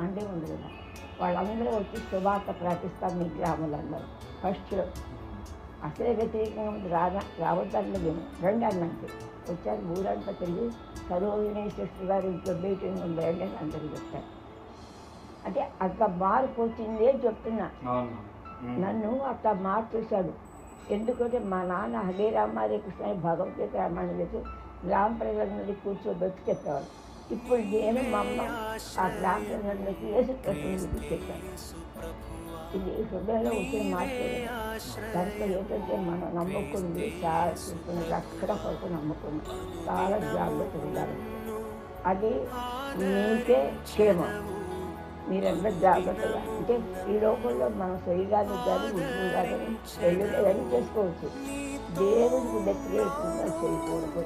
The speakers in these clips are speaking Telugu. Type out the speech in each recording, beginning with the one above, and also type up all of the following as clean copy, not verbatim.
అంటే ఉంది కదా, వాళ్ళందరూ వచ్చి శుభార్త ప్రకటిస్తారు మీ గ్రామాలందరూ. ఫస్ట్ అసలే వ్యతిరేకంగా రావద్దని నేను రండి అన్నట్టు వచ్చారు. ఊరంతా తిరిగి సరోజినీ సిస్టర్ గారు ఇంట్లో మీటింగ్ ఉందండి అని అందరూ చెప్తారు. అంటే అట్లా మార్పు వచ్చిందే చెప్తున్నా. నన్ను అట్లా మార్చేశాడు. ఎందుకంటే మా నాన్న హరే రామ హరే కృష్ణ భగవద్గీత రామాయణం చేసి గ్రామ ప్రజలందరికీ కూర్చోబెట్టి చెప్పేవాడు. ఇప్పుడు నేను మా అమ్మ ఆ గ్రామ ప్రజలందరికీ యేసుక్రీస్తుని చెప్పాను. ఇది హృదయంలో వచ్చిన మార్పు. దాంట్లో ఏంటంటే మనం నమ్ముకుంది చాలా రక్షణ కొరకు నమ్ముకుంది, చాలా జాగ్రత్త ఉండాలి. అది మీకే క్షేమం. మీరంతా జాగ్రత్తగా, అంటే ఈ లోకంలో మనం శరీరాన్ని కానీ ఉద్యోగం కానీ పెళ్ళి ఏదైనా చేసుకోవచ్చు. దేవుడికి వ్యతిరేకంగా చేయకూడదు.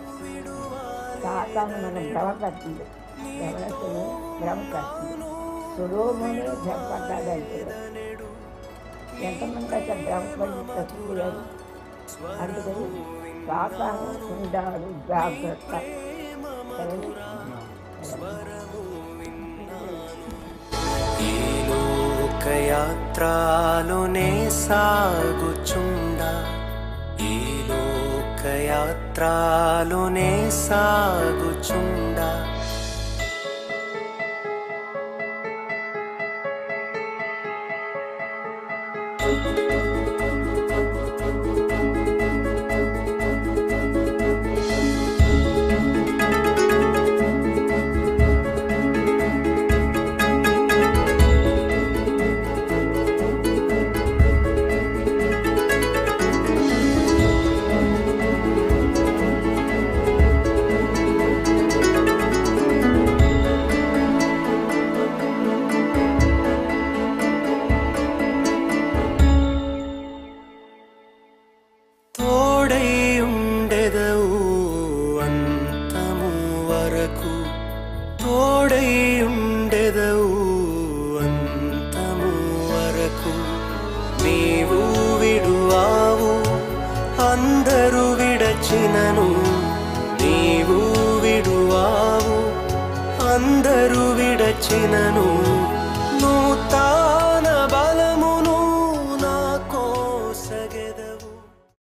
సాతాను మన భ్రమ కట్టింది, ఎవరైతే భ్రమ కట్టింది. సులోముని భ్రమపడ్డాడంటే ఎంతమంది అయితే భ్రమపడి తప్పిపోయారు. అందుకని సాతాను ఉండాడు, జాగ్రత్త. లోకయాత్రలోనే సాగుచుండా, ఈ లోకయాత్రలోనే సాగుచుండా, తోడై ఉండెదవు అంతము వరకు. నీవు విడువావు అందరూ విడచినను, నీవు విడువావు అందరూ విడచినను,